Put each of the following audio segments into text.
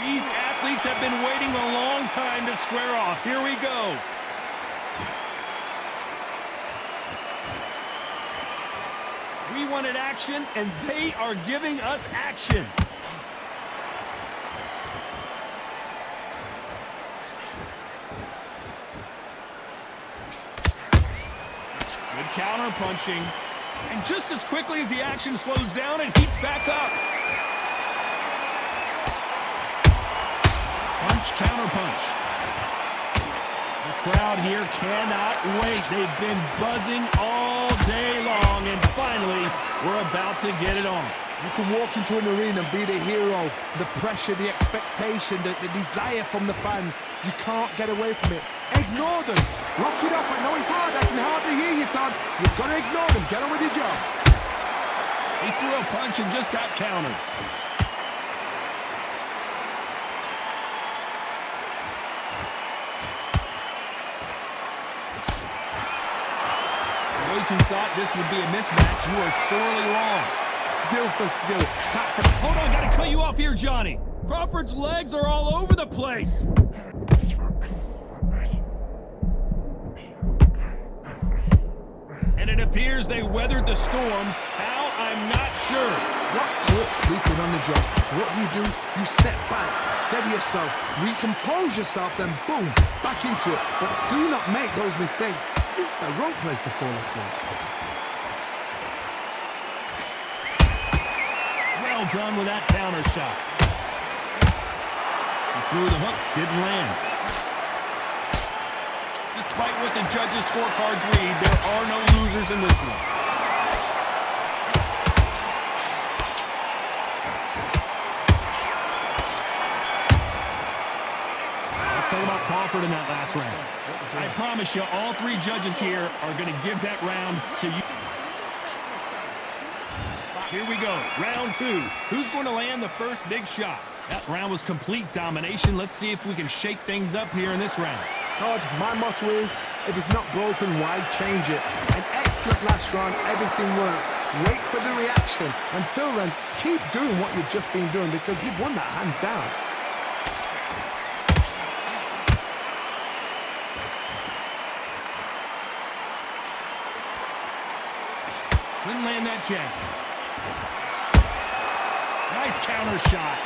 These athletes have been waiting a long time to square off. Here we go. We wanted action, and they are giving us action. Good counter punching. And just as quickly as the action slows down, it heats back up. Punch, counter punch. The crowd here cannot wait. They've been buzzing all day long, and finally, we're about to get it on. You can walk into an arena and be the hero. The pressure, the expectation, the desire from the fans. You can't get away from it. Ignore them. Rock it up. I know it's hard. I can hardly hear you, Todd. You've got to ignore them. Get on with your job. He threw a punch and just got countered. Those who thought this would be a mismatch, you are sorely wrong. Skill for skill. Tap for... Hold on, gotta cut you off here, Johnny. Crawford's legs are all over the place. And it appears they weathered the storm. How? I'm not sure. What caught sleeping on the job? What do? You step back, steady yourself, recompose yourself, then boom, back into it. But do not make those mistakes. This is the wrong place to fall asleep. Well done with that counter shot. He threw the hook, didn't land. Despite what the judges' scorecards read, there are no losers in this one. Let's talk about Crawford in that last round. I promise you, all three judges here are going to give that round to you. Here we go, round two. Who's going to land the first big shot? That round was complete domination. Let's see if we can shake things up here in this round. Todd, my motto is, if it's not broken, why change it? An excellent last round, everything works. Wait for the reaction. Until then, keep doing what you've just been doing because you've won that hands down. Couldn't land that jab. Nice counter shot.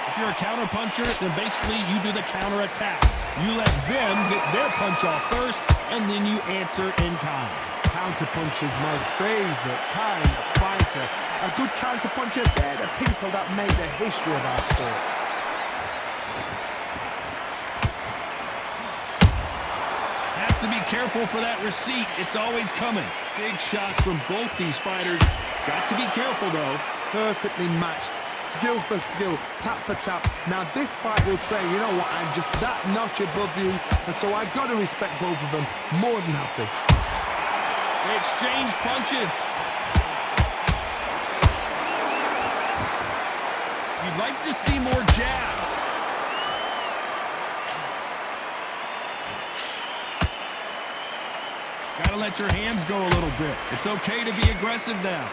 If you're a counter puncher, then basically you do the counter attack. You let them get their punch off first, and then you answer in kind. Counter punch is my favorite kind of fighter. A good counter puncher, they're the people that make the history of our sport. Has to be careful for that receipt. It's always coming. Big shots from both these fighters. Got to be careful, though. Perfectly matched. Skill for skill, tap for tap. Now this fight will say, you know what, I'm just that notch above you, and so I got to respect both of them more than happy. They exchange punches. You'd like to see more jabs. Gotta let your hands go a little bit. It's okay to be aggressive now.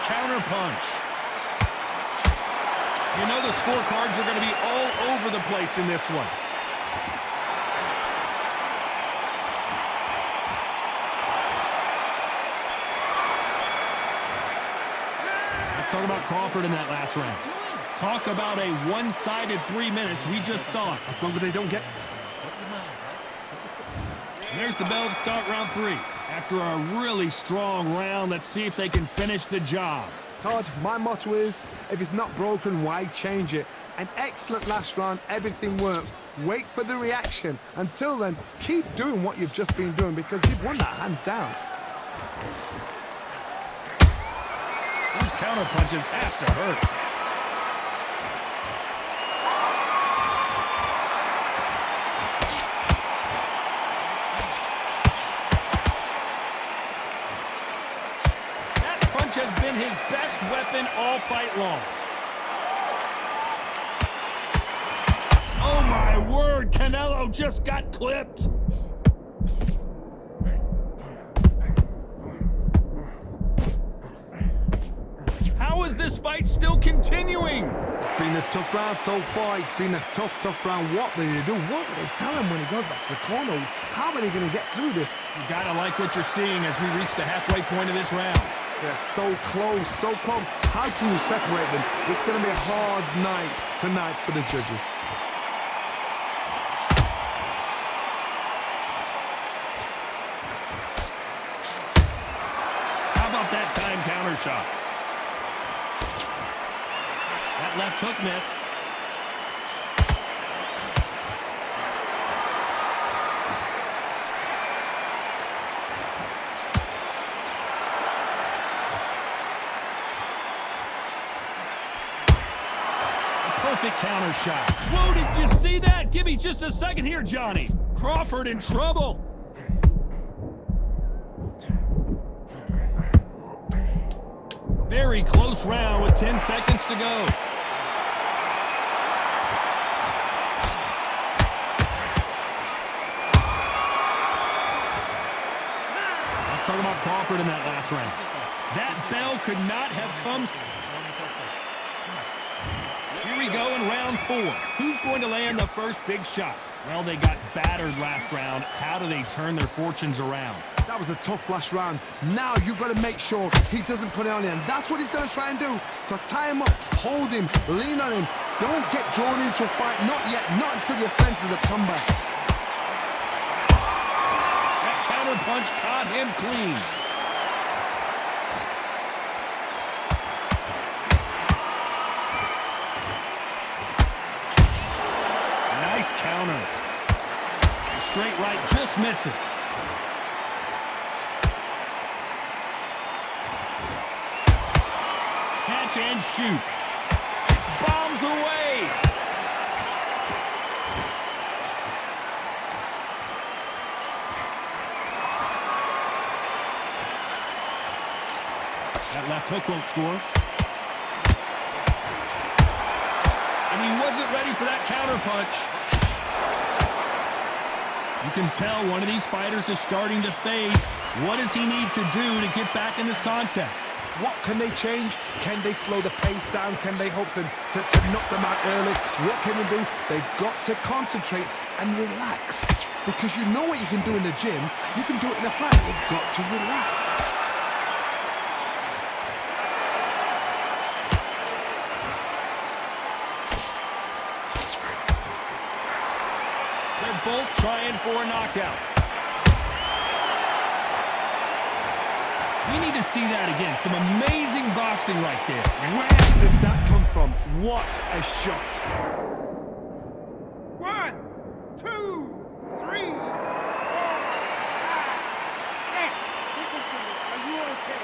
Counter punch. You know the scorecards are going to be all over the place in this one. Let's talk about Crawford in that last round. Talk about a one-sided 3 minutes. We just saw it. As long as they don't get... And there's the bell to start round three. After a really strong round, let's see if they can finish the job. Todd, my motto is, if it's not broken, why change it? An excellent last round, everything works. Wait for the reaction. Until then, keep doing what you've just been doing because you've won that hands down. Those counter punches have to hurt. Has been his best weapon all fight long. Oh, my word. Canelo just got clipped. How is this fight still continuing? It's been a tough round so far. It's been a tough round. What do they do? What do they tell him when he goes back to the corner? How are they going to get through this? You gotta like what you're seeing as we reach the halfway point of this round. They're so close, so close. How can you separate them? It's going to be a hard night tonight for the judges. How about that time counter shot? That left hook missed. Perfect counter shot. Whoa, did you see that? Give me just a second here, Johnny. Crawford in trouble. Very close round with 10 seconds to go. Let's talk about Crawford in that last round. That bell could not have come. Here we go in round 4. Who's going to land the first big shot? Well, they got battered last round. How do they turn their fortunes around? That was a tough last round. Now you've got to make sure he doesn't put it on him. That's what he's going to try and do. So tie him up, hold him, lean on him. Don't get drawn into a fight. Not yet. Not until your senses have come back. That counter punch caught him clean. Nice counter. The straight right just misses. Catch and shoot. It's bombs away. That left hook won't score. And he wasn't ready for that counter punch. You can tell one of these fighters is starting to fade. What does he need to do to get back in this contest? What can they change? Can they slow the pace down? Can they hope to knock them out early? What can they do? They've got to concentrate and relax. Because you know what you can do in the gym. You can do it in a fight. You've got to relax. They're both trying for a knockout. We need to see that again. Some amazing boxing right there. Where did that come from? What a shot. 1, 2, 3, 4, 5, 6. Listen to me. Are you okay?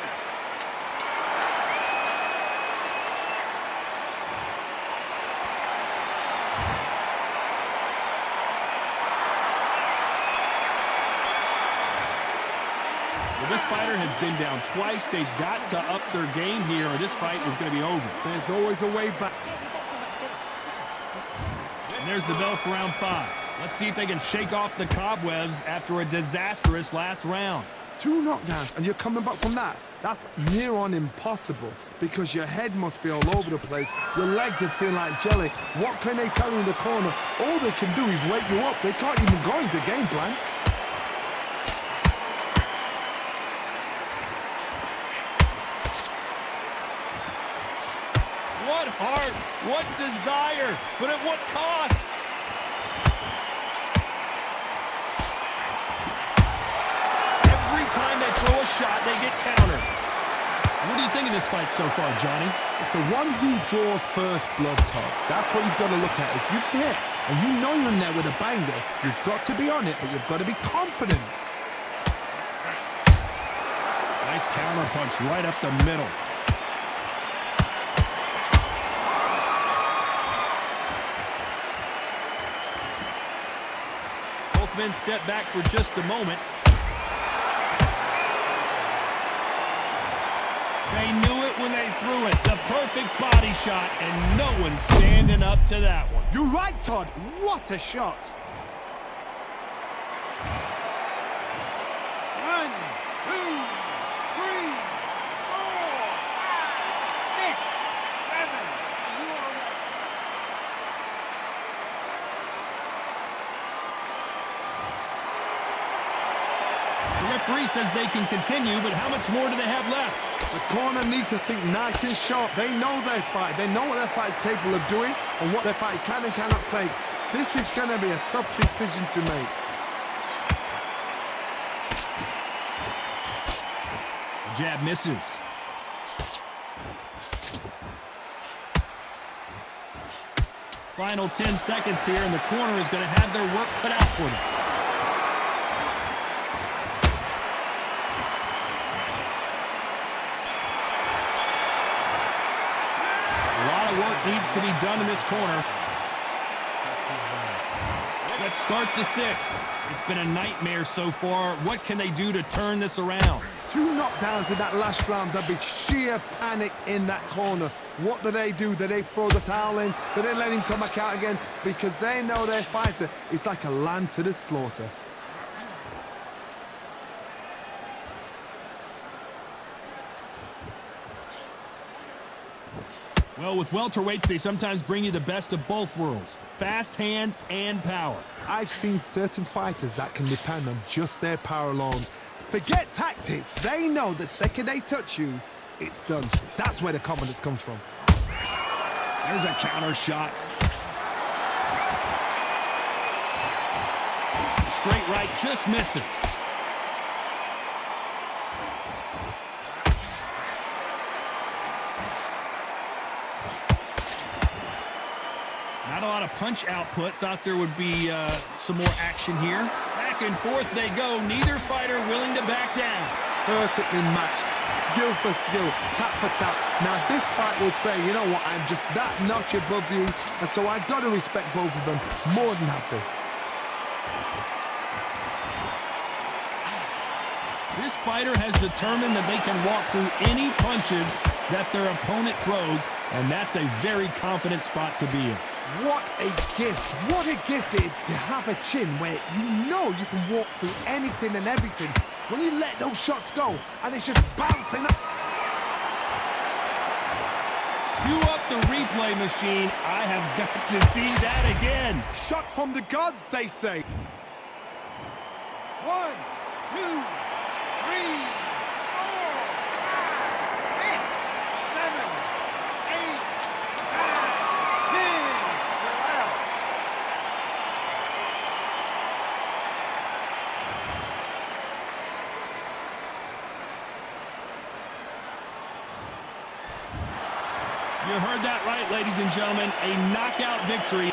This fighter has been down twice. They've got to up their game here or this fight is going to be over. There's always a way back. And there's the bell for round 5. Let's see if they can shake off the cobwebs after a disastrous last round. 2 knockdowns and you're coming back from that. That's near on impossible because your head must be all over the place. Your legs are feeling like jelly. What can they tell you in the corner? All they can do is wake you up. They can't even go into game plan. What heart, what desire, but at what cost? Every time they throw a shot, they get countered. What do you think of this fight so far, Johnny? It's the one who draws first blood, Todd. That's what you've got to look at. If you hit and you know you're in there with a banger, you've got to be on it, but you've got to be confident. Nice counter punch right up the middle. Both men step back for just a moment. They knew it when they threw it. The perfect body shot, and no one's standing up to that one. You're right, Todd. What a shot. 1, 2, 3, 4, 5, 6, 7. You are okay. The referee says they can continue, but how much more do they have left? The corner need to think nice and sharp. They know their fight. They know what their fight is capable of doing and what their fight can and cannot take. This is going to be a tough decision to make. The jab misses. Final 10 seconds here, and the corner is going to have their work cut out for them. Work needs to be done in this corner. Let's start the 6th. It's been a nightmare so far. What can they do to turn this around? 2 knockdowns in that last round. There'll be sheer panic in that corner. What do? Do they throw the towel in? Do they let him come back out again? Because they know their fighter is like a lamb to the slaughter. Well, with welterweights, they sometimes bring you the best of both worlds. Fast hands and power. I've seen certain fighters that can depend on just their power alone. Forget tactics. They know the second they touch you, it's done. That's where the confidence comes from. There's a counter shot. Straight right just misses. Not a lot of punch output. Thought there would be some more action here. Back and forth they go. Neither fighter willing to back down. Perfectly matched. Skill for skill. Tap for tap. Now this fight will say, you know what, I'm just that notch above you. And so I've got to respect both of them. More than happy. This fighter has determined that they can walk through any punches that their opponent throws. And that's a very confident spot to be in. What a gift. What a gift it is to have a chin where you know you can walk through anything and everything. When you let those shots go and it's just bouncing up. Cue up the replay machine. I have got to see that again. Shot from the gods, they say. 1, 2, 3, 4, 5, 6, 7, 8, 9, 10. You're out. You heard that right, ladies and gentlemen. A knockout victory.